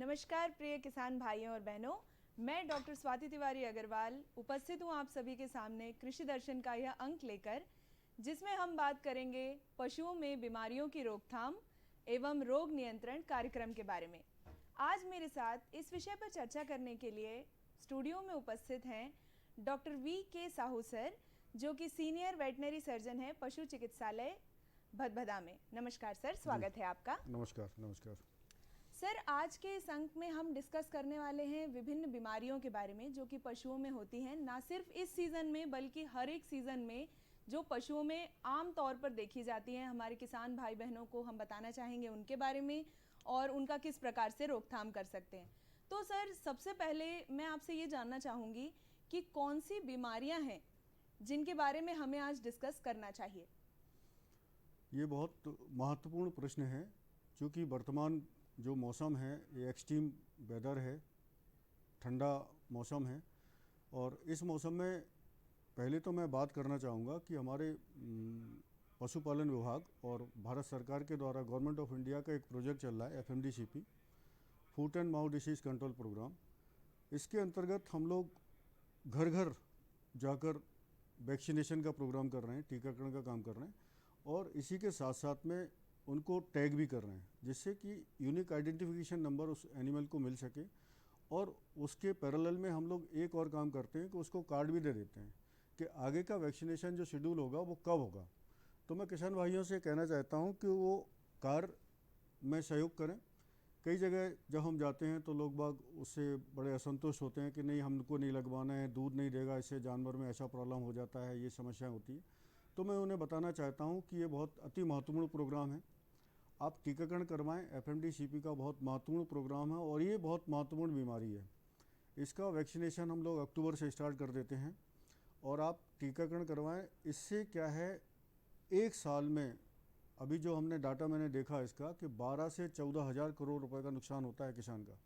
नमस्कार प्रिय किसान भाइयों और बहनों, मैं डॉक्टर स्वाति तिवारी अग्रवाल उपस्थित हूँ आप सभी के सामने कृषि दर्शन का यह अंक लेकर, जिसमें हम बात करेंगे पशुओं में बीमारियों की रोकथाम एवं रोग नियंत्रण कार्यक्रम के बारे में। आज मेरे साथ इस विषय पर चर्चा करने के लिए स्टूडियो में उपस्थित हैं डॉक्टर वी.के. साहू सर, जो कि सीनियर वेटनरी सर्जन है पशु चिकित्सालय भदभदा में। नमस्कार सर, स्वागत है आपका। नमस्कार। नमस्कार सर, आज के इस अंक में हम डिस्कस करने वाले हैं विभिन्न बीमारियों के बारे में जो कि पशुओं में होती हैं, ना सिर्फ इस सीज़न में बल्कि हर एक सीज़न में जो पशुओं में आम तौर पर देखी जाती हैं। हमारे किसान भाई बहनों को हम बताना चाहेंगे उनके बारे में और उनका किस प्रकार से रोकथाम कर सकते हैं। तो सर, सबसे पहले मैं आपसे ये जानना चाहूँगी कि कौन सी बीमारियाँ हैं जिनके बारे में हमें आज डिस्कस करना चाहिए। ये बहुत महत्वपूर्ण प्रश्न है, क्योंकि वर्तमान जो मौसम है ये एक्सट्रीम वेदर है, ठंडा मौसम है। और इस मौसम में पहले तो मैं बात करना चाहूँगा कि हमारे पशुपालन विभाग और भारत सरकार के द्वारा गवर्नमेंट ऑफ इंडिया का एक प्रोजेक्ट चल रहा है FMDCP, foot and mouth disease control program. इसके अंतर्गत हम लोग घर घर जाकर वैक्सीनेशन का प्रोग्राम कर रहे हैं, टीकाकरण का काम कर रहे हैं, और इसी के साथ साथ में उनको टैग भी कर रहे हैं, जिससे कि यूनिक आइडेंटिफिकेशन नंबर उस एनिमल को मिल सके। और उसके पैरेलल में हम लोग एक और काम करते हैं कि उसको कार्ड भी दे देते हैं कि आगे का वैक्सीनेशन जो शेड्यूल होगा वो कब होगा। तो मैं किसान भाइयों से कहना चाहता हूं कि वो कार्य में सहयोग करें। कई जगह जब हम जाते हैं तो लोग बाग उससे बड़े असंतुष्ट होते हैं कि नहीं, हमको नहीं लगवाना है, दूध नहीं देगा, इससे जानवर में ऐसा प्रॉब्लम हो जाता है, ये समस्या होती है। तो मैं उन्हें बताना चाहता हूं कि ये बहुत अति महत्वपूर्ण प्रोग्राम है, आप टीकाकरण करवाएं। FMDCP का बहुत महत्वपूर्ण प्रोग्राम है और ये बहुत महत्वपूर्ण बीमारी है। इसका वैक्सीनेशन हम लोग अक्टूबर से स्टार्ट कर देते हैं और आप टीकाकरण करवाएं। इससे क्या है, एक साल में अभी जो हमने डाटा मैंने देखा इसका कि 12 से 14 हज़ार करोड़ रुपए का नुकसान होता है किसान का।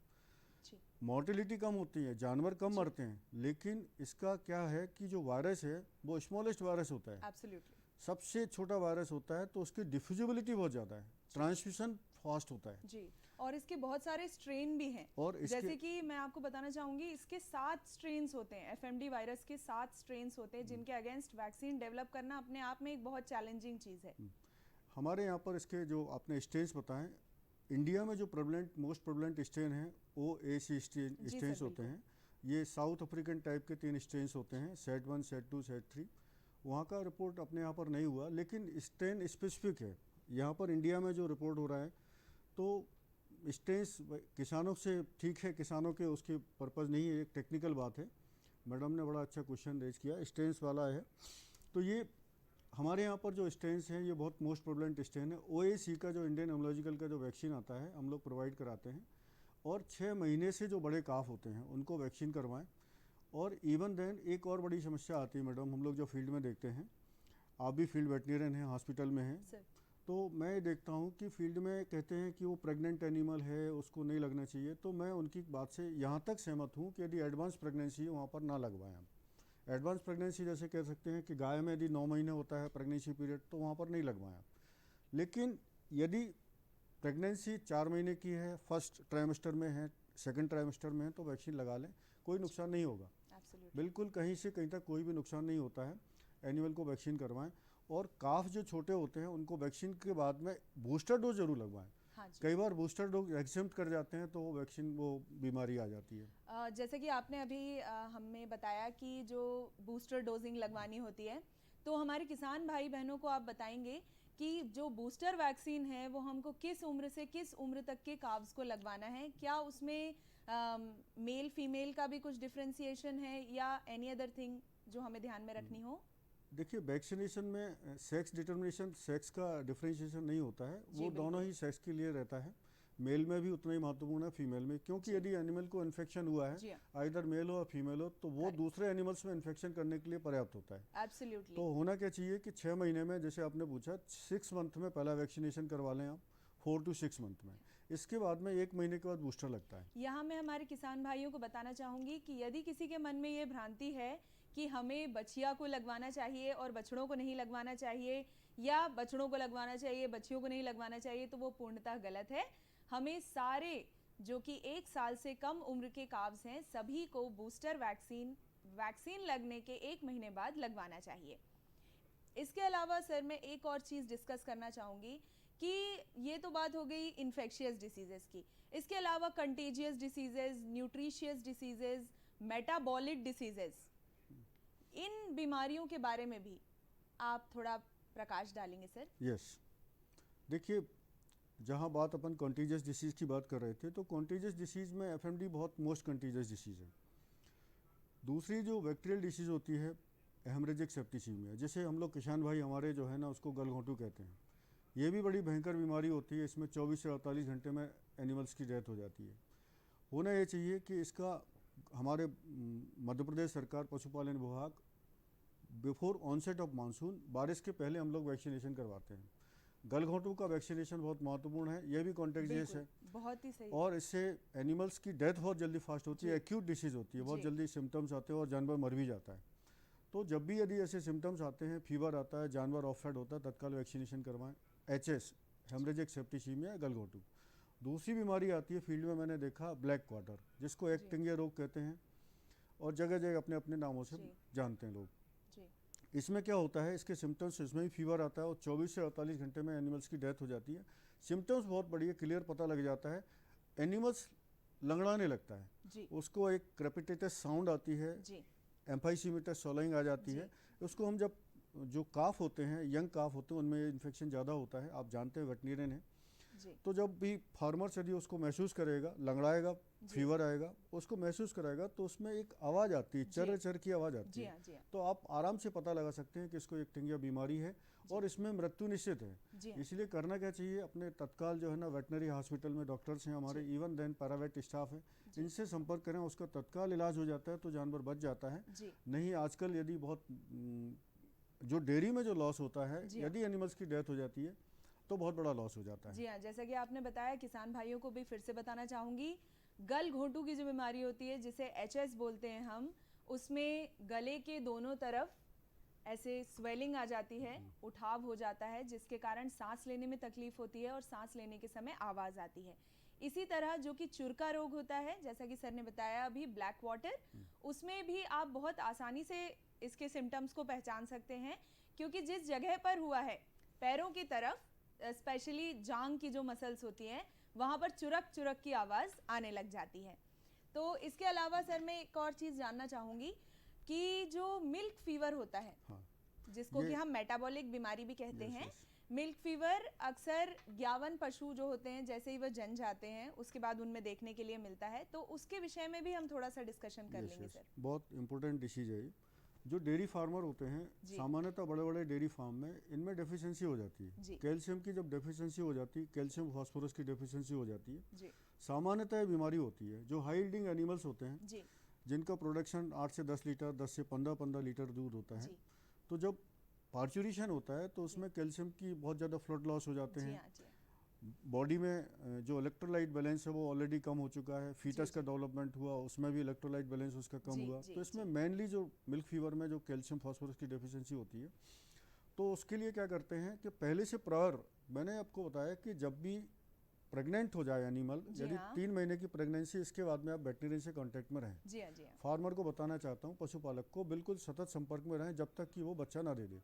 मोर्टेलिटी कम होती है, जानवर कम मरते हैं, लेकिन इसका क्या है कि जो वायरस है वो स्मॉलेस्ट वायरस होता है। Absolutely. सबसे छोटा वायरस होता है, तो उसकी डिफ्यूजिबिलिटी बहुत ज़्यादा है, ट्रांसमिशन फास्ट होता है जी। और इसके बहुत सारे स्ट्रेन भी हैं, और जैसे कि मैं आपको बताना चाहूंगी इसके 7 स्ट्रेन्स होते हैं। FMD वायरस के 7 स्ट्रेन्स होते हैं जिनके अगेंस्ट वैक्सीन डेवलप करना अपने आप में एक बहुत चैलेंजिंग चीज़ है। हमारे यहाँ पर इसके जो आपने स्ट्रेन्स बताएं, इंडिया में जो मोस्ट प्रेवलेंट स्ट्रेन है वो AC स्ट्रेन्स होते हैं। ये साउथ अफ्रीकन टाइप के 3 स्ट्रेन्स होते हैं, SET1, SET2, SET3। वहाँ का रिपोर्ट अपने यहाँ पर नहीं हुआ, लेकिन स्ट्रेन स्पेसिफिक है। यहाँ पर इंडिया में जो रिपोर्ट हो रहा है तो स्ट्रेन्स किसानों से ठीक है, किसानों के उसके पर्पज़ नहीं है, एक टेक्निकल बात है। मैडम ने बड़ा अच्छा क्वेश्चन रेज किया, स्ट्रेन्स वाला है। तो ये हमारे यहाँ पर जो स्ट्रेन्स हैं ये बहुत मोस्ट प्रेवलेंट स्ट्रेन है। OAC का जो इंडियन एमोलॉजिकल का जो वैक्सीन आता है हम लोग प्रोवाइड कराते हैं। और 6 महीने से जो बड़े काफ होते हैं उनको वैक्सीन करवाएं। और इवन देन एक और बड़ी समस्या आती है मैडम, हम लोग जो फील्ड में देखते हैं, आप भी फील्ड वेटरियन हैं, हॉस्पिटल में हैं, तो मैं देखता हूं कि फील्ड में कहते हैं कि वो प्रेग्नेंट एनिमल है, उसको नहीं लगना चाहिए। तो मैं उनकी बात से यहाँ तक सहमत हूँ कि यदि एडवांस प्रेगनेंसी है वहाँ पर ना लगवाएं। हम एडवांस प्रेगनेंसी जैसे कह सकते हैं कि गाय में यदि 9 महीने होता है प्रेगनेंसी पीरियड, तो वहाँ पर नहीं लगवाएं आप। लेकिन यदि प्रेगनेंसी 4 महीने की है, फर्स्ट ट्राइमेस्टर में है, सेकंड ट्राइमेस्टर में है, तो वैक्सीन लगा लें, कोई नुकसान नहीं होगा। बिल्कुल कहीं से कहीं तक कोई भी नुकसान नहीं होता है। एनिमल को वैक्सीन करवाएं। और काफ जो छोटे होते हैं उनको वैक्सीन के बाद में बूस्टर डोज जरूर लगवाएं। कई बार बूस्टर डोज एग्जेम्प्ट कर जाते हैं तो वो बीमारी आ जाती है। जैसे कि आपने अभी हमें बताया कि जो बूस्टर डोजिंग लगवानी होती है, तो हमारे किसान भाई बहनों को आप बताएंगे कि जो बूस्टर वैक्सीन है वो हमको किस उम्र से किस उम्र तक के काव्स को लगवाना है? क्या उसमें मेल फीमेल का भी कुछ डिफ्रेंसिएशन है या एनी अदर थिंग जो हमें ध्यान में रखनी हो? देखिए, वैक्सीनेशन में सेक्स डिटर्मिनेशन, सेक्स का डिफ्रेंशिएशन नहीं होता है, वो दोनों ही सेक्स के लिए रहता है। मेल में भी उतना ही महत्वपूर्ण है, फीमेल में, क्योंकि यदि एनिमल को इन्फेक्शन हुआ है, आइदर मेल हो या फीमेल हो, तो वो दूसरे एनिमल्स में इन्फेक्शन करने के लिए पर्याप्त होता है। Absolutely. तो होना क्या चाहिए कि 6 महीने में, जैसे आपने पूछा, 6 मंथ में पहला वैक्सीनेशन करवा लें आप, 4 to 6 मंथ में। इसके बाद में 1 महीने के बाद बूस्टर लगता है। यहाँ मैं हमारे किसान भाइयों को बताना चाहूंगी कि यदि किसी के मन में ये भ्रांति है कि हमें बछिया को लगवाना चाहिए और बछड़ों को नहीं लगवाना चाहिए, या बछड़ों को लगवाना चाहिए बछियों को नहीं लगवाना चाहिए, तो वो पूर्णतः गलत है। हमें सारे जो कि 1 साल से कम उम्र के काव्स हैं, सभी को बूस्टर वैक्सीन लगने के 1 महीने बाद लगवाना चाहिए। इसके अलावा सर मैं एक और चीज़ डिस्कस करना चाहूँगी कि ये तो बात हो गई इन्फेक्शियस डिसीजेस की, इसके अलावा contagious diseases, nutritious diseases, metabolic diseases, इन बीमारियों के बारे में भी आप थोड़ा प्रकाश डालेंगे सर? यस, देखिए, जहाँ बात अपन कॉन्टीजियस डिसीज़ की बात कर रहे थे, तो कॉन्टीजियस डिसीज़ में एफएमडी बहुत मोस्ट कॉन्टीजियस डिसीज़ है। दूसरी जो बैक्टीरियल डिसीज़ होती है हेमरेजिक सेप्टिसीमिया, जैसे हम लोग किसान भाई हमारे जो है ना उसको गलघोंटू कहते हैं, ये भी बड़ी भयंकर बीमारी होती है। इसमें 24 से 48 घंटे में एनिमल्स की डेथ हो जाती है। होना ये चाहिए कि इसका हमारे मध्य प्रदेश सरकार पशुपालन विभाग बिफोर ऑनसेट ऑफ मानसून, बारिश के पहले हम लोग वैक्सीनेशन करवाते हैं। गलघोंटू का वैक्सीनेशन बहुत महत्वपूर्ण है, ये भी कॉन्टेजियस है, बहुत ही सही। और इससे एनिमल्स की डेथ बहुत जल्दी फास्ट होती है, एक्यूट डिसीज़ होती है, बहुत जल्दी सिम्टम्स आते हैं और जानवर मर भी जाता है। तो जब भी यदि ऐसे सिम्टम्स आते हैं, फीवर आता है, जानवर ऑफ फेड होता है, तत्काल वैक्सीनेशन करवाएं। HS हेमरेजिक सेप्टिसीमिया गलघोंटू। दूसरी बीमारी आती है फील्ड में, मैंने देखा ब्लैक क्वार्टर, जिसको एक्टिंगिया रोग कहते हैं, और जगह जगह अपने अपने नामों से जानते हैं लोग। इसमें क्या होता है, इसके सिम्टम्स, इसमें भी फीवर आता है और 24 से 48 घंटे में एनिमल्स की डेथ हो जाती है। सिम्टम्स बहुत बढ़िया क्लियर पता लग जाता है, एनिमल्स लंगड़ाने लगता है, उसको एक क्रेपिटेटस साउंड आती है, एम्फाइसीमेटस सोलाइंग आ जाती है। उसको हम जब जो काफ होते हैं, यंग काफ होते हैं, उनमें इन्फेक्शन ज़्यादा होता है, आप जानते हैं वेटनेरियन है, तो जब भी फार्मर्स यदि उसको महसूस करेगा, लंगड़ाएगा, फीवर आएगा, उसको महसूस कराएगा, तो उसमें एक आवाज़ आती है, चर चर की आवाज़ आती है। तो आप आराम से पता लगा सकते हैं कि इसको एक्टिंगिया बीमारी है और इसमें मृत्यु निश्चित है। इसलिए करना क्या चाहिए, अपने तत्काल जो है ना वेटनरी हॉस्पिटल में डॉक्टर्स हैं हमारे, इवन देन पैरावेट स्टाफ है, इनसे संपर्क करें, उसका तत्काल इलाज हो जाता है तो जानवर बच जाता है। नहीं आजकल यदि बहुत जो डेयरी में जो लॉस होता है, यदि एनिमल्स की डेथ हो जाती है तो बहुत बड़ा लॉस हो जाता है। जी हाँ, जैसा कि आपने बताया, किसान भाइयों को भी फिर से बताना चाहूँगी, गलघोंटू की जो बीमारी होती है जिसे HS बोलते हैं हम, उसमें गले के दोनों तरफ ऐसे स्वेलिंग आ जाती है, उठाव हो जाता है, जिसके कारण सांस लेने में तकलीफ होती है और सांस लेने के समय आवाज़ आती है। इसी तरह जो कि चुरका रोग होता है, जैसा कि सर ने बताया अभी, ब्लैक वाटर, उसमें भी आप बहुत आसानी से इसके सिम्टम्स को पहचान सकते हैं, क्योंकि जिस जगह पर हुआ है, पैरों की तरफ स्पेशली जांग की जो मसल्स होती हैं, वहाँ पर चुरक चुरक की आवाज़ आने लग जाती है। तो इसके अलावा सर मैं एक और चीज़ जानना चाहूँगी कि जो मिल्क फीवर होता है, जिसको कि हम मेटाबॉलिक बीमारी भी कहते हैं, मिल्क फीवर अक्सर ज्ञावन पशु जो होते हैं, जैसे ही वह जन जाते हैं उसके बाद उनमें देखने के लिए मिलता है, तो उसके विषय में भी हम थोड़ा सा डिस्कशन कर लेंगे सर। बहुत इंपॉर्टेंट डिसीज है। जो डेयरी फार्मर होते हैं, सामान्यतः बड़े बड़े डेयरी फार्म में इनमें डेफिशिएंसी हो जाती है, कैल्शियम की जब डेफिशिएंसी हो जाती है, कैल्शियम फास्फोरस की डेफिशिएंसी हो जाती है, सामान्यतः बीमारी होती है। जो हाई यील्डिंग एनिमल्स होते हैं, जिनका प्रोडक्शन 8 से 10 लीटर, 10 से 15 लीटर दूध होता है, तो जब पार्चुरेशन होता है तो उसमें कैल्शियम की बहुत ज़्यादा फ्लड लॉस हो जाते हैं। बॉडी में जो इलेक्ट्रोलाइट बैलेंस है वो ऑलरेडी कम हो चुका है, फीटस का डेवलपमेंट हुआ, उसमें भी इलेक्ट्रोलाइट बैलेंस उसका कम हुआ। तो इसमें मेनली जो मिल्क फीवर में जो कैल्शियम फास्फोरस की डेफिशिएंसी होती है, तो उसके लिए क्या करते हैं कि पहले से प्रायर, मैंने आपको बताया कि जब भी प्रेग्नेंट हो जाए एनिमल, यदि 3 महीने की प्रेगनेंसी, इसके बाद में आप वेटनरी से कांटेक्ट में रहें। फार्मर को बताना चाहता हूँ, पशुपालक को बिल्कुल सतत संपर्क में रहें जब तक कि वो बच्चा ना दे दे।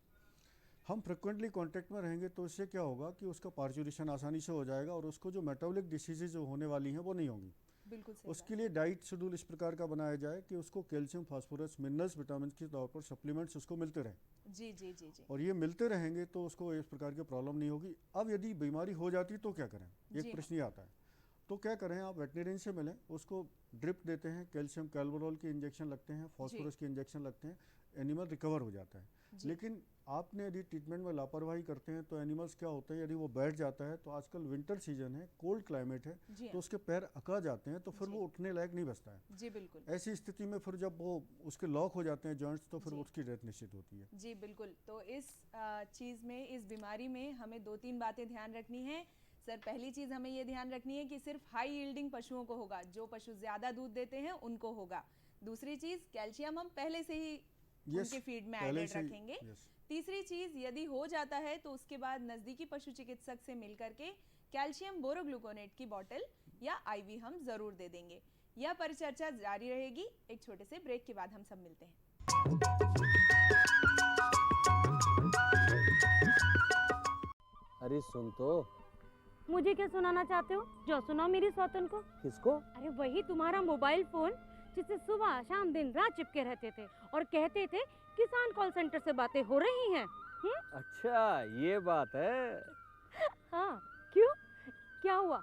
हम फ्रिक्वेंटली कांटेक्ट में रहेंगे तो इससे क्या होगा कि उसका पार्चुरेशन आसानी से हो जाएगा और उसको जो मेटाबॉलिक डिसीजेज जो होने वाली हैं वो नहीं होंगी। बिल्कुल सही। उसके लिए डाइट शेड्यूल इस प्रकार का बनाया जाए कि उसको कैल्शियम, फास्फोरस, मिनरल्स, विटामिन के तौर पर सप्लीमेंट्स उसको मिलते रहें। जी जी जी जी। और ये मिलते रहेंगे तो उसको इस प्रकार की प्रॉब्लम नहीं होगी। अब यदि बीमारी हो जाती तो क्या करें, एक प्रश्न ही आता है। तो क्या करें, आप वेटनेरियन से मिलें, उसको ड्रिप देते हैं, कैल्शियम कैल्बोरोल के इंजेक्शन लगते हैं, फास्फोरस के इंजेक्शन लगते हैं, एनिमल रिकवर हो जाता है। लेकिन आपने यदि ट्रीटमेंट में लापरवाही करते हैं तो एनिमल्स क्या होते हैं, यदि वो बैठ जाता है, तो आजकल विंटर सीजन है, कोल्ड क्लाइमेट है, तो उसके पैर अकड़ जाते हैं, तो फिर वो उठने लायक नहीं बचता है। जी बिल्कुल। ऐसी स्थिति में फिर जब वो उसके लॉक हो जाते हैं जॉइंट्स, तो फिर उसकी डेथ निश्चित होती है। जी बिल्कुल। तो इस चीज़ में, इस बीमारी में हमें 2-3 बातें ध्यान रखनी है सर। पहली चीज़ हमें ये ध्यान रखनी है कि सिर्फ हाई यील्डिंग पशुओं को होगा, जो पशु ज़्यादा दूध देते हैं उनको होगा। दूसरी चीज़, कैल्शियम हम पहले से ही उनके फीड में एडेड रखेंगे। तीसरी चीज़, यदि हो जाता है तो उसके बाद नज़दीकी पशु चिकित्सक से मिल करके कैल्शियम बोरोग्लूकोनेट की बोतल या आईवी हम जरूर दे देंगे। यह परिचर्चा जारी रहेगी। एक छोटे से ब्रेक के बाद हम सब मिलते हैं। अरे सुन तो। मुझे क्या सुनाना चाहते हो? जो सुनाओ मेरी सौतन को। किसको? अरे वही तुम्हारा मोबाइल फोन जिससे सुबह शाम दिन रात चिपके रहते थे और कहते थे किसान कॉल सेंटर से बातें हो रही हैं। अच्छा ये बात है। हाँ क्यों, क्या हुआ?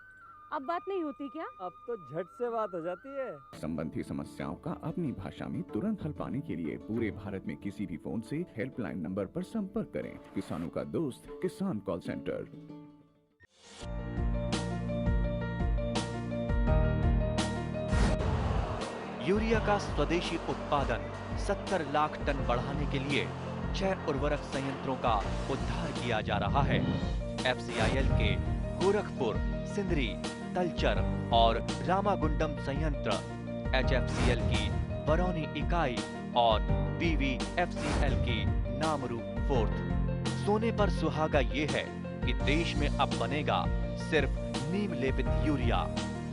अब बात नहीं होती क्या? अब तो झट से बात हो जाती है। संबंधी समस्याओं का अपनी भाषा में तुरंत हल पाने के लिए पूरे भारत में किसी भी फोन से हेल्पलाइन नंबर पर संपर्क करें। किसानों का दोस्त किसान कॉल सेंटर। यूरिया का स्वदेशी उत्पादन 70 लाख टन बढ़ाने के लिए 6 उर्वरक संयंत्रों का उद्धार किया जा रहा है। FCIL के गोरखपुर, सिंदरी, तलचर और रामागुंडम संयंत्र, HFCL की बरौनी इकाई और BVFCL की नामरू फोर्थ। सोने पर सुहागा ये है कि देश में अब बनेगा सिर्फ नीम लेपित यूरिया,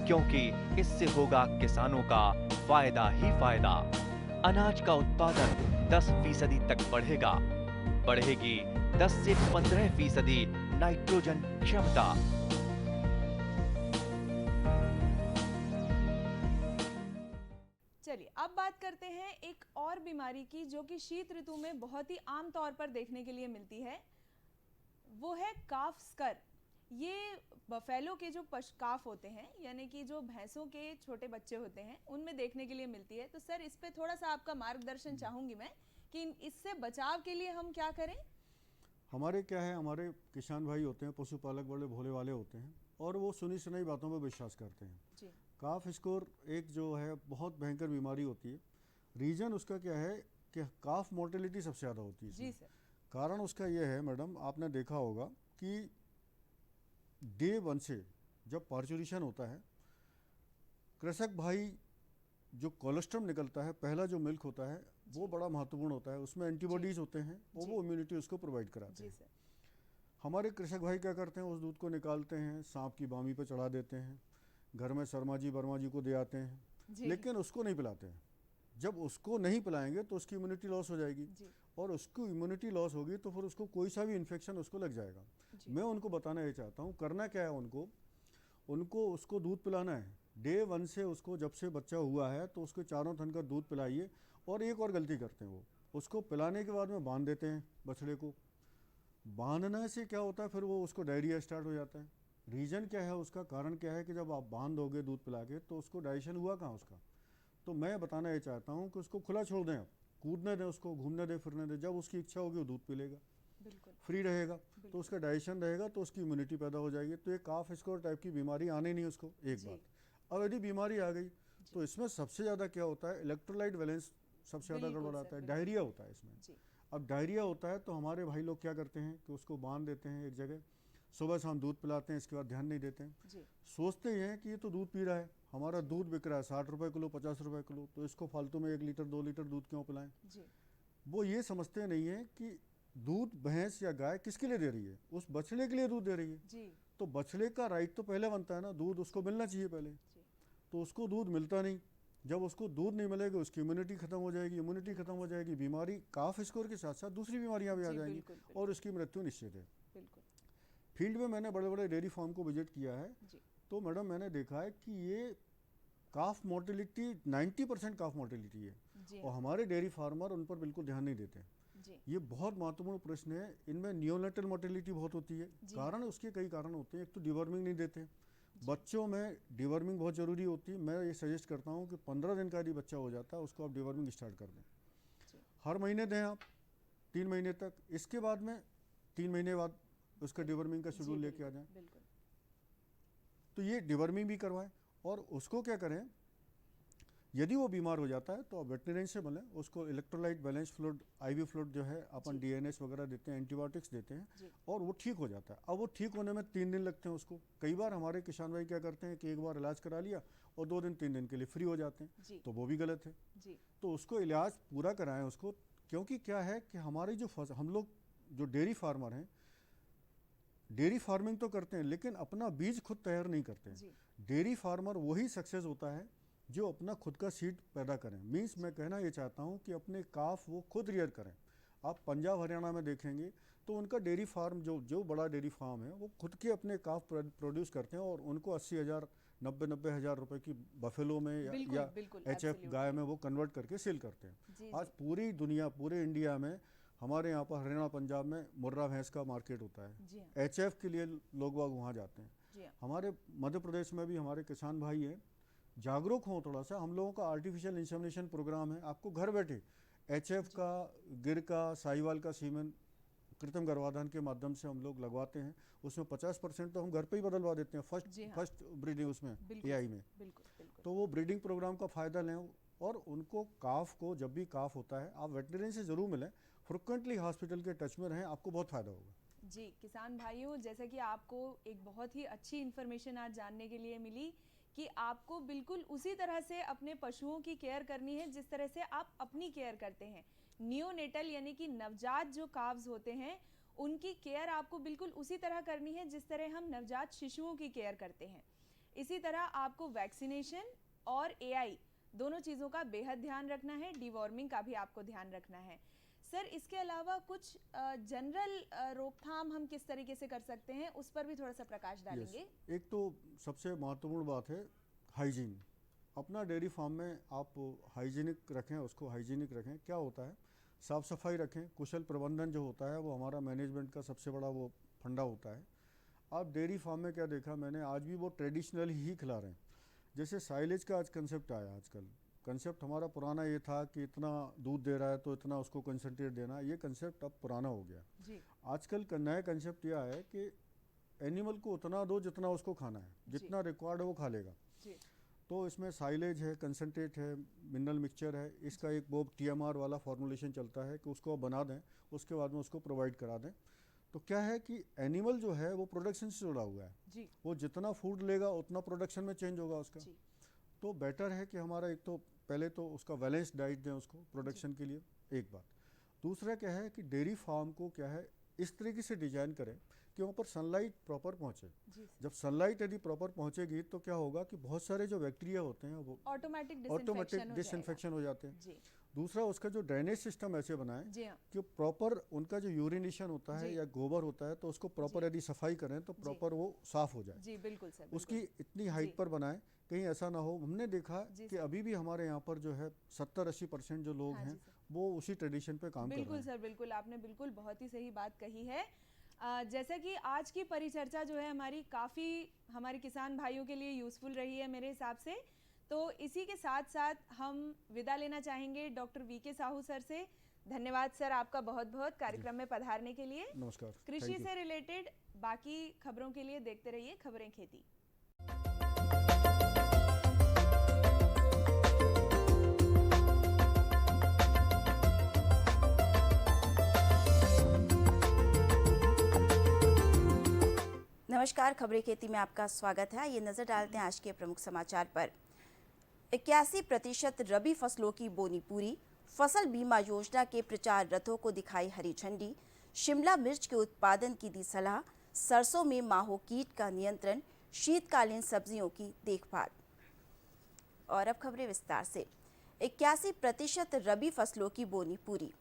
क्योंकि इससे होगा किसानों का फायदा ही फायदा। अनाज का उत्पादन 10% तक बढ़ेगा। बढ़ेगी 10 से 15% नाइट्रोजन क्षमता। चलिए अब बात करते हैं एक और बीमारी की जो कि शीत ऋतु में बहुत ही आम तौर पर देखने के लिए मिलती है। वो है काफ स्कर। ये बफेलो के जो काफ होते हैं, यानी कि जो भैंसों के छोटे बच्चे होते हैं, उनमें देखने के लिए मिलती है। तो सर इस पे थोड़ा सा आपका मार्गदर्शन चाहूंगी मैं कि इससे बचाव के लिए हम क्या करें। हमारे क्या है, हमारे किसान भाई होते हैं, पशुपालक बड़े भोले वाले होते हैं और वो सुनी सुनाई बातों पर विश्वास करते हैं। जी। काफ स्कोर एक जो है बहुत भयंकर बीमारी होती है। रीज़न उसका क्या है कि काफ मोर्टेलिटी सबसे ज़्यादा होती है। जी सर। कारण उसका ये है मैडम, आपने देखा होगा कि डे 1 से जब पार्चुरेशन होता है, कृषक भाई जो कोलेस्ट्रम निकलता है, पहला जो मिल्क होता है वो बड़ा महत्वपूर्ण होता है। उसमें एंटीबॉडीज होते हैं और वो इम्यूनिटी उसको प्रोवाइड कराते हैं। हमारे कृषक भाई क्या करते हैं, उस दूध को निकालते हैं, सांप की बामी पर चढ़ा देते हैं, घर में शर्मा जी वर्मा जी को दे आते हैं, लेकिन उसको नहीं पिलाते हैं। जब उसको नहीं पिलाएंगे तो उसकी इम्यूनिटी लॉस हो जाएगी और उसको इम्यूनिटी लॉस होगी तो फिर उसको कोई सा भी इन्फेक्शन उसको लग जाएगा। मैं उनको बताना ये चाहता हूँ, करना क्या है उनको उसको दूध पिलाना है। डे 1 से उसको जब से बच्चा हुआ है तो उसको चारों थन का दूध पिलाइए। और एक और गलती करते हैं, वो उसको पिलाने के बाद में बांध देते हैं बछड़े को। बांधने से क्या होता है, फिर वो उसको डायरिया स्टार्ट हो जाता है। रीज़न क्या है, उसका कारण क्या है कि जब आप बांध दोगे दूध पिला के तो उसको डाइजेशन हुआ कहाँ उसका। तो मैं बताना ये चाहता हूँ कि उसको खुला छोड़ दें, आप कूदने दें, उसको घूमने दें, फिरने दें। जब उसकी इच्छा होगी वो दूध पी लेगा, फ्री रहेगा, तो उसका डाइजेशन रहेगा, तो उसकी इम्यूनिटी पैदा हो जाएगी। तो ये काफ स्कोर टाइप की बीमारी आने नहीं उसको, एक बात। अब यदि बीमारी आ गई तो इसमें सबसे ज़्यादा क्या होता है, इलेक्ट्रोलाइट बैलेंस सबसे ज़्यादा गड़बड़ आता है। डायरिया होता है इसमें। अब डायरिया होता है तो हमारे भाई लोग क्या करते हैं कि उसको बांध देते हैं एक जगह, सुबह शाम दूध पिलाते हैं, इसके बाद ध्यान नहीं देते हैं। सोचते हैं कि ये तो दूध पी रहा है, हमारा दूध बिक रहा है 60 रुपये किलो, 50 रुपये किलो, तो इसको फालतू में 1 लीटर 2 लीटर दूध क्यों पिलाएं। वो ये समझते नहीं है कि दूध भैंस या गाय किसके लिए दे रही है, उस बछड़े के लिए दूध दे रही है। तो बछड़े का राइट तो पहले बनता है ना, दूध उसको मिलना चाहिए पहले। तो उसको दूध मिलता नहीं। जब उसको दूध नहीं मिलेगा उसकी इम्यूनिटी खत्म हो जाएगी। इम्यूनिटी खत्म हो जाएगी, बीमारी काफ स्कोर के साथ साथ दूसरी बीमारियां भी आ जाएंगी और उसकी मृत्यु निश्चित है। फील्ड में मैंने बड़े बड़े डेयरी फार्म को विजिट किया है, तो मैडम मैंने देखा है कि ये काफ मोर्टेलिटी 90% काफ मोर्टेलिटी है और हमारे डेयरी फार्मर उन पर बिल्कुल ध्यान नहीं देते। ये बहुत महत्वपूर्ण प्रश्न है। इनमें नियोनेटल मोर्टेलिटी बहुत होती है। कारण उसके कई कारण होते हैं। एक तो डिवर्मिंग नहीं देते, बच्चों में डिवर्मिंग बहुत ज़रूरी होती है। मैं ये सजेस्ट करता हूँ कि 15 दिन का यदि बच्चा हो जाता है उसको आप डिवर्मिंग स्टार्ट कर दें। हर महीने दें आप 3 महीने तक। इसके बाद में 3 महीने बाद उसका डिवर्मिंग का शेड्यूल लेके आ जाएं। तो ये डिवर्मिंग भी करवाएं। और उसको क्या करें, यदि वो बीमार हो जाता है तो आप वेटरिनरी से मिलें, उसको electrolyte balance fluid, IV fluid जो है अपन DNS वगैरह देते हैं, एंटीबायोटिक्स देते हैं और वो ठीक हो जाता है। अब वो ठीक होने में 3 दिन लगते हैं उसको। कई बार हमारे किसान भाई क्या करते हैं कि एक बार इलाज करा लिया और 2 दिन 3 दिन के लिए फ्री हो जाते हैं, तो वो भी गलत है। तो उसको इलाज पूरा कराएं उसको, क्योंकि क्या है कि हमारी जो हम लोग जो डेयरी फार्मर हैं, डेयरी फार्मिंग तो करते हैं लेकिन अपना बीज खुद तैयार नहीं करते हैं। डेयरी फार्मर वही सक्सेस होता है जो अपना खुद का सीड पैदा करें। मीन्स मैं कहना ये चाहता हूँ कि अपने काफ वो खुद रियर करें। आप पंजाब हरियाणा में देखेंगे तो उनका डेयरी फार्म जो बड़ा डेयरी फार्म है वो खुद के अपने काफ प्रोड्यूस करते हैं और उनको 80,000 90 हज़ार रुपए की बफेलो में या HF गाय में वो कन्वर्ट करके सेल करते हैं। आज पूरी दुनिया, पूरे इंडिया में, हमारे यहाँ पर हरियाणा पंजाब में मुर्रा भैंस का मार्केट होता है। HF के लिए लोग बाग वहाँ जाते हैं। हमारे मध्य प्रदेश में भी हमारे किसान भाई हैं, जागरूक हों थोड़ा सा। हम लोगों का आर्टिफिशियल इंसेमिनेशन प्रोग्राम है, आपको घर बैठे HF का, गिर का, साहिवाल का सीमेन कृत्रिम गर्भाधान के माध्यम से हम लोग लगवाते हैं। उसमें 50% तो हम घर पे ही बदलवा देते हैं फर्स्ट ब्रीडिंग उसमें AI में। तो वो ब्रीडिंग प्रोग्राम का फ़ायदा लें और उनको काफ को, जब भी काफ होता है, आप वेटरनरी से ज़रूर मिलें, फ्रिक्वेंटली हॉस्पिटल के टच में रहें, आपको बहुत फ़ायदा होगा। जी किसान भाइयों, जैसा कि आपको एक बहुत ही अच्छी इन्फॉर्मेशन आज जानने के लिए मिली कि आपको बिल्कुल उसी तरह से अपने पशुओं की केयर करनी है जिस तरह से आप अपनी केयर करते हैं। नियोनेटल यानी कि नवजात जो काव्स होते हैं उनकी केयर आपको बिल्कुल उसी तरह करनी है जिस तरह हम नवजात शिशुओं की केयर करते हैं। इसी तरह आपको वैक्सीनेशन और AI दोनों चीज़ों का बेहद ध्यान रखना है। डिवॉर्मिंग का भी आपको ध्यान रखना है। सर, इसके अलावा कुछ जनरल रोकथाम हम किस तरीके से कर सकते हैं, उस पर भी थोड़ा सा प्रकाश डालेंगे। एक तो सबसे महत्वपूर्ण बात है हाइजीन। अपना डेयरी फार्म में आप हाइजीनिक रखें, उसको हाइजीनिक रखें। क्या होता है, साफ़ सफाई रखें। कुशल प्रबंधन जो होता है वो हमारा मैनेजमेंट का सबसे बड़ा वो फंडा होता है। आप डेयरी फार्म में क्या देखा मैंने, आज भी वो ट्रेडिशनल ही खिला रहे हैं। जैसे साइलेज का आज कंसेप्ट आया, आजकल कंसेप्ट हमारा पुराना ये था कि इतना दूध दे रहा है तो इतना उसको कंसनट्रेट देना, ये कंसेप्ट अब पुराना हो गया जी। आजकल का नया कंसेप्ट यह है कि एनिमल को उतना दो जितना उसको खाना है, जितना रिक्वायर्ड है वो खा लेगा जी। तो इसमें साइलेज है, कंसनट्रेट है, मिनरल मिक्सचर है, इसका एक वो TMR वाला फॉर्मुलेशन चलता है कि उसको आप बना दें, उसके बाद में उसको प्रोवाइड करा दें। तो क्या है कि एनिमल जो है वो प्रोडक्शन से जुड़ा हुआ है जी। वो जितना फूड लेगा उतना प्रोडक्शन में चेंज होगा उसका। तो बेटर है कि हमारा एक तो पहले तो उसका बैलेंस डाइट दें उसको प्रोडक्शन के लिए, एक बात। दूसरा क्या है कि डेयरी फार्म को क्या है इस तरीके से डिजाइन करें कि वहाँ पर सनलाइट प्रॉपर पहुँचे। जब सनलाइट यदि प्रॉपर पहुँचेगी तो क्या होगा कि बहुत सारे जो बैक्टीरिया होते हैं वो ऑटोमेटिक डिसइंफेक्शन हो जाते हैं। दूसरा, उसका जो ड्रेनेज सिस्टम ऐसे बनाएं कि प्रॉपर उनका जो यूरिनेशन होता है या गोबर होता है तो उसको प्रॉपर यदि सफाई करें तो प्रॉपर वो साफ हो जाए। जी बिल्कुल सर। उसकी इतनी हाइट पर बनाएं कहीं ऐसा ना हो। हमने देखा कि अभी भी हमारे यहाँ पर जो है 70-80% जो लोग हैं वो उसी ट्रेडिशन पे काम कर रहे हैं। बिल्कुल सर, बिल्कुल आपने बिल्कुल बहुत ही सही बात कही है। जैसा कि आज की परिचर्चा जो है हमारी काफ़ी हमारे किसान भाइयों के लिए यूज़फुल रही है मेरे हिसाब से। तो इसी के साथ साथ हम विदा लेना चाहेंगे डॉक्टर VK साहू सर से। धन्यवाद सर आपका बहुत बहुत कार्यक्रम में पधारने के लिए। नमस्कार। कृषि से रिलेटेड बाकी खबरों के लिए देखते रहिए खबरें खेती। नमस्कार, खबरें खेती में आपका स्वागत है। ये नजर डालते हैं आज के प्रमुख समाचार पर। 81% रबी फसलों की बोनी पूरी। फसल बीमा योजना के प्रचार रथों को दिखाई हरी झंडी। शिमला मिर्च के उत्पादन की दी सलाह। सरसों में माहो कीट का नियंत्रण। शीतकालीन सब्जियों की देखभाल। और अब खबरें विस्तार से। 81% रबी फसलों की बोनी पूरी।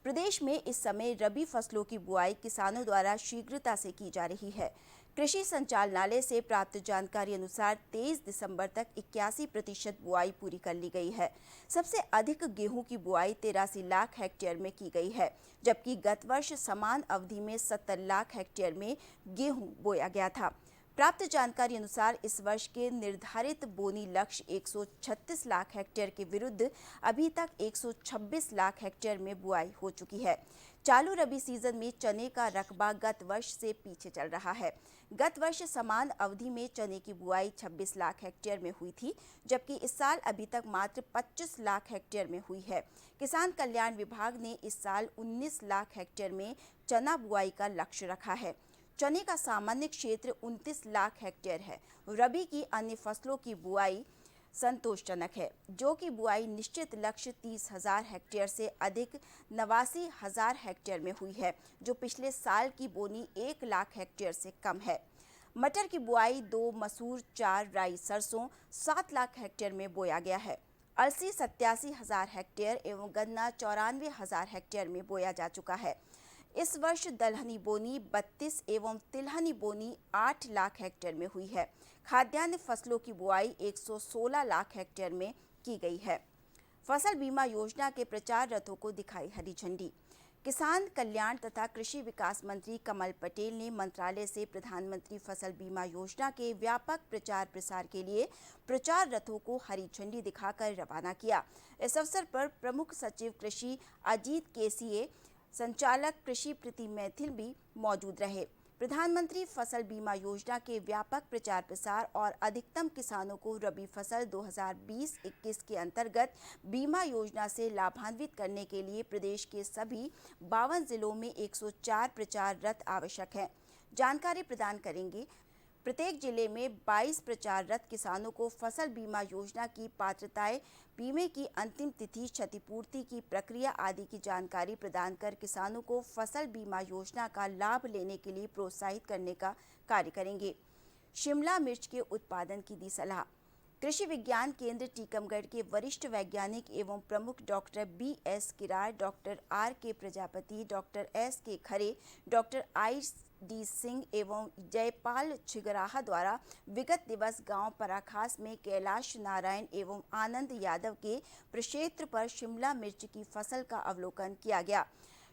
प्रदेश में इस समय रबी फसलों की बुआई किसानों द्वारा शीघ्रता से की जा रही है। कृषि संचालनालय से प्राप्त जानकारी अनुसार 23 दिसंबर तक 81% बुआई पूरी कर ली गई है। सबसे अधिक गेहूं की बुआई 83 लाख हेक्टेयर में की गई है, जबकि गत वर्ष समान अवधि में 70 लाख हेक्टेयर में गेहूं बोया गया था। प्राप्त जानकारी अनुसार इस वर्ष के निर्धारित बोनी लक्ष्य 136 लाख हेक्टेयर के विरुद्ध अभी तक 126 लाख हेक्टेयर में बुआई हो चुकी है। चालू रबी सीजन में चने का रकबा गत वर्ष से पीछे चल रहा है। गत वर्ष समान अवधि में चने की बुआई 26 लाख हेक्टेयर में हुई थी, जबकि इस साल अभी तक मात्र 25 लाख हेक्टेयर में हुई है। किसान कल्याण विभाग ने इस साल 19 लाख हेक्टेयर में चना बुआई का लक्ष्य रखा है। चने का सामान्य क्षेत्र 29 लाख हेक्टेयर है। रबी की अन्य फसलों की बुआई संतोषजनक है, जो कि बुआई निश्चित लक्ष्य 30,000 हेक्टेयर से अधिक 89,000 हेक्टेयर में हुई है, जो पिछले साल की बोनी 1 लाख हेक्टेयर से कम है। मटर की बुआई 2, मसूर 4, राई सरसों 7 लाख हेक्टेयर में बोया गया है। अलसी 87,000 हेक्टेयर एवं गन्ना 94,000 हेक्टेयर में बोया जा चुका है। इस वर्ष दलहनी बोनी 32 एवं तिलहनी बोनी 8 लाख हेक्टेयर में हुई है। खाद्यान्न फसलों की बुआई 116 लाख हेक्टेयर में की गई है। फसल बीमा योजना के प्रचार रथों को दिखाई हरी झंडी। किसान कल्याण तथा कृषि विकास मंत्री कमल पटेल ने मंत्रालय से प्रधानमंत्री फसल बीमा योजना के व्यापक प्रचार प्रसार के लिए प्रचार रथों को हरी झंडी दिखाकर रवाना किया। इस अवसर पर प्रमुख सचिव कृषि अजीत केसीए, संचालक कृषि प्रीति मैथिल भी मौजूद रहे। प्रधानमंत्री फसल बीमा योजना के व्यापक प्रचार प्रसार और अधिकतम किसानों को रबी फसल 2020-21 के अंतर्गत बीमा योजना से लाभान्वित करने के लिए प्रदेश के सभी 52 जिलों में 104 प्रचार रथ आवश्यक हैं। जानकारी प्रदान करेंगे। प्रत्येक जिले में 22 प्रचार रथ किसानों को फसल बीमा योजना की पात्रताएं, बीमे की अंतिम तिथि, क्षतिपूर्ति की प्रक्रिया आदि की जानकारी प्रदान कर किसानों को फसल बीमा योजना का लाभ लेने के लिए प्रोत्साहित करने का कार्य करेंगे। शिमला मिर्च के उत्पादन की दी सलाह। कृषि विज्ञान केंद्र टीकमगढ़ के वरिष्ठ वैज्ञानिक एवं प्रमुख doctor BS Kirar, doctor RK Prajapati, doctor SK खरे, डॉक्टर ID सिंह एवं जयपाल छिगराहा द्वारा विगत दिवस गांव पराखास में कैलाश नारायण एवं आनंद यादव के प्रक्षेत्र पर शिमला मिर्च की फसल का अवलोकन किया गया।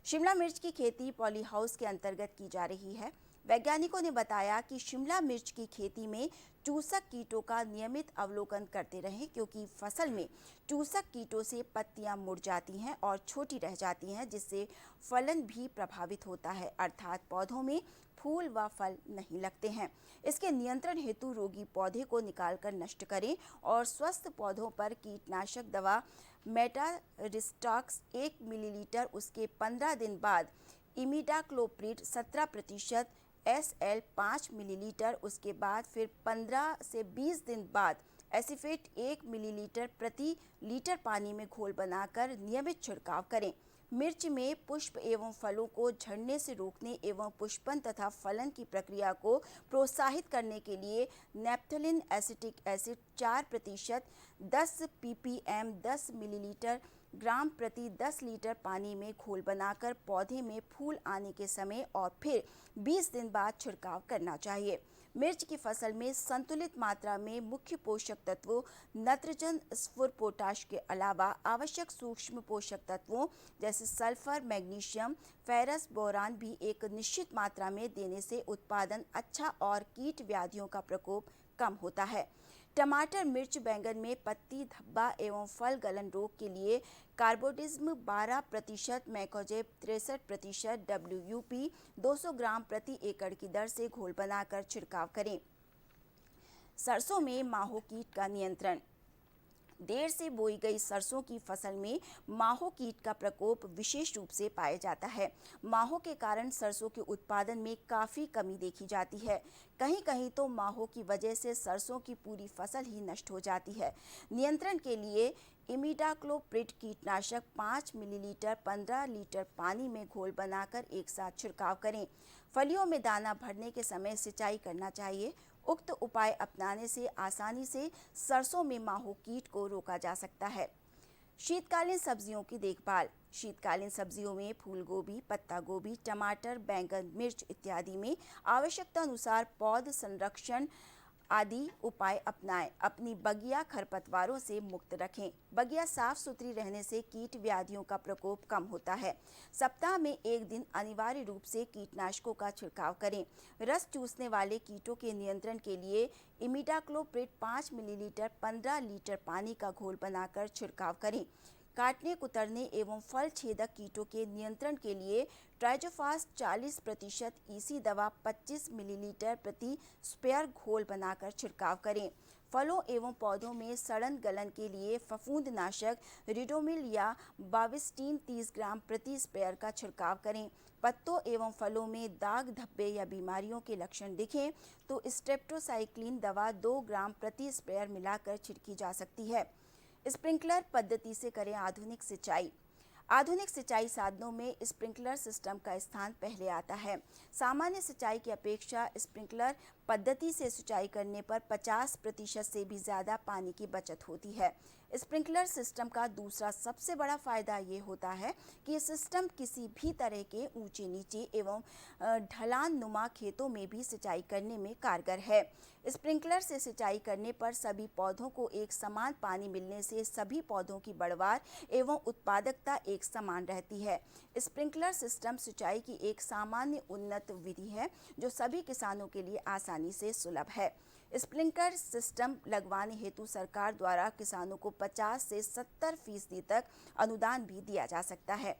शिमला मिर्च की खेती पॉली हाउस के अंतर्गत की जा रही है। वैज्ञानिकों ने बताया कि शिमला मिर्च की खेती में चूसक कीटों का नियमित अवलोकन करते रहें, क्योंकि फसल में चूसक कीटों से पत्तियां मुड़ जाती हैं और छोटी रह जाती हैं, जिससे फलन भी प्रभावित होता है, अर्थात पौधों में फूल व फल नहीं लगते हैं। इसके नियंत्रण हेतु रोगी पौधे को निकालकर नष्ट करें और स्वस्थ पौधों पर कीटनाशक दवा मेटारिस्टॉक्स 1 मिलीलीटर, उसके 15 दिन बाद इमिडाक्लोप्रिड 17%, SL 5 मिलीलीटर, उसके बाद फिर 15 से 20 दिन बाद एसिफेट 1 मिलीलीटर प्रति लीटर पानी में घोल बनाकर नियमित छिड़काव करें। मिर्च में पुष्प एवं फलों को झड़ने से रोकने एवं पुष्पन तथा फलन की प्रक्रिया को प्रोत्साहित करने के लिए naphthalene acetic acid 4%, 10 ppm 10 millilitre gram प्रति 10 लीटर पानी में घोल बनाकर पौधे में फूल आने के समय और फिर 20 दिन बाद छिड़काव करना चाहिए। मिर्च की फसल में संतुलित मात्रा में मुख्य पोषक तत्वों नाइट्रोजन, स्फुर, पोटाश के अलावा आवश्यक सूक्ष्म पोषक तत्वों जैसे सल्फर, मैग्नीशियम, फेरस, बोरान भी एक निश्चित मात्रा में देने से उत्पादन अच्छा और कीट व्याधियों का प्रकोप कम होता है। टमाटर, मिर्च, बैंगन में पत्ती धब्बा एवं फल गलन रोग के लिए कार्बोडिज्म 12%, मैकोजेब 63%, WUP 200 ग्राम प्रति एकड़ की दर से घोल बनाकर छिड़काव करें। सरसों में माहो कीट का नियंत्रण। देर से बोई गई सरसों की फसल में माहो कीट का प्रकोप विशेष रूप से पाया जाता है। माहो के कारण सरसों के उत्पादन में काफ़ी कमी देखी जाती है। कहीं कहीं तो माहो की वजह से सरसों की पूरी फसल ही नष्ट हो जाती है। नियंत्रण के लिए इमिडाक्लोप्रिड कीटनाशक 5 मिलीलीटर 15 लीटर पानी में घोल बनाकर एक साथ छिड़काव करें। फलियों में दाना भरने के समय सिंचाई करना चाहिए। उक्त उपाय अपनाने से आसानी से सरसों में माहो कीट को रोका जा सकता है। शीतकालीन सब्जियों की देखभाल। शीतकालीन सब्जियों में फूल गोभी, पत्ता गोभी, टमाटर, बैंगन, मिर्च इत्यादि में आवश्यकता अनुसार पौध संरक्षण आदि उपाय अपनाएं। अपनी बगिया खरपतवारों से मुक्त रखें। बगिया साफ सुथरी रहने से कीट व्याधियों का प्रकोप कम होता है। सप्ताह में एक दिन अनिवार्य रूप से कीटनाशकों का छिड़काव करें। रस चूसने वाले कीटों के नियंत्रण के लिए इमिडाक्लोप्रिड 5 मिलीलीटर 15 लीटर पानी का घोल बनाकर छिड़काव करें। काटने, कुतरने एवं फल छेदक कीटों के नियंत्रण के लिए ट्राइजोफास 40% EC दवा 25 मिलीलीटर प्रति स्प्रेयर घोल बनाकर छिड़काव करें। फलों एवं पौधों में सड़न गलन के लिए फफूंदनाशक रिडोमिल या बाविस्टीन 30 ग्राम प्रति स्प्रेयर का छिड़काव करें। पत्तों एवं फलों में दाग, धब्बे या बीमारियों के लक्षण दिखें तो स्ट्रेप्टोसाइक्लिन दवा 2 ग्राम प्रति स्प्रेयर मिलाकर छिड़की जा सकती है। स्प्रिंकलर पद्धति से करें आधुनिक सिंचाई। आधुनिक सिंचाई साधनों में स्प्रिंकलर सिस्टम का स्थान पहले आता है। सामान्य सिंचाई की अपेक्षा स्प्रिंकलर पद्धति से सिंचाई करने पर 50% से भी ज़्यादा पानी की बचत होती है। स्प्रिंकलर सिस्टम का दूसरा सबसे बड़ा फ़ायदा ये होता है कि ये सिस्टम किसी भी तरह के ऊंचे नीचे एवं ढलान नुमा खेतों में भी सिंचाई करने में कारगर है। स्प्रिंकलर से सिंचाई करने पर सभी पौधों को एक समान पानी मिलने से सभी पौधों की बढ़वार एवं उत्पादकता एक समान रहती है। स्प्रिंकलर सिस्टम सिंचाई की एक सामान्य उन्नत विधि है जो सभी किसानों के लिए आसानी से सुलभ है। स्प्रिंकलर सिस्टम लगवाने हेतु सरकार द्वारा किसानों को 50 से 70% तक अनुदान भी दिया जा सकता है।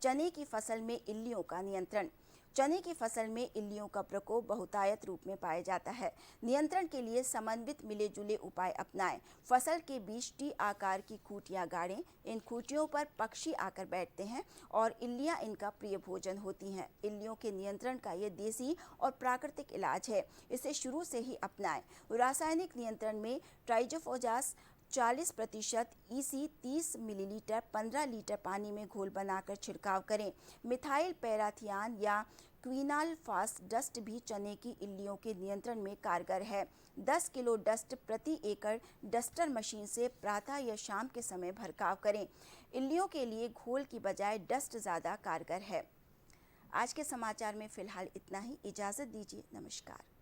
चने की फसल में इल्लियों का नियंत्रण। चने की फसल में इल्लियों का प्रकोप बहुतायत रूप में पाया जाता है। नियंत्रण के लिए समन्वित मिले जुले उपाय अपनाएं। फसल के बीच टी आकार की खूंटियां गाड़ें। इन खूंटियों पर पक्षी आकर बैठते हैं और इल्लियां इनका प्रिय भोजन होती हैं। इल्लियों के नियंत्रण का ये देसी और प्राकृतिक इलाज है, इसे शुरू से ही अपनाएं। रासायनिक नियंत्रण में ट्राइजोफोजास 40%, EC 30 मिलीलीटर 15 लीटर पानी में घोल बनाकर छिड़काव करें। मिथाइल पैराथियान या क्विनालफास डस्ट भी चने की इल्लियों के नियंत्रण में कारगर है। 10 किलो डस्ट प्रति एकड़ डस्टर मशीन से प्रातः या शाम के समय भरकाव करें। इल्लियों के लिए घोल की बजाय डस्ट ज़्यादा कारगर है। आज के समाचार में फिलहाल इतना ही। इजाज़त दीजिए। नमस्कार।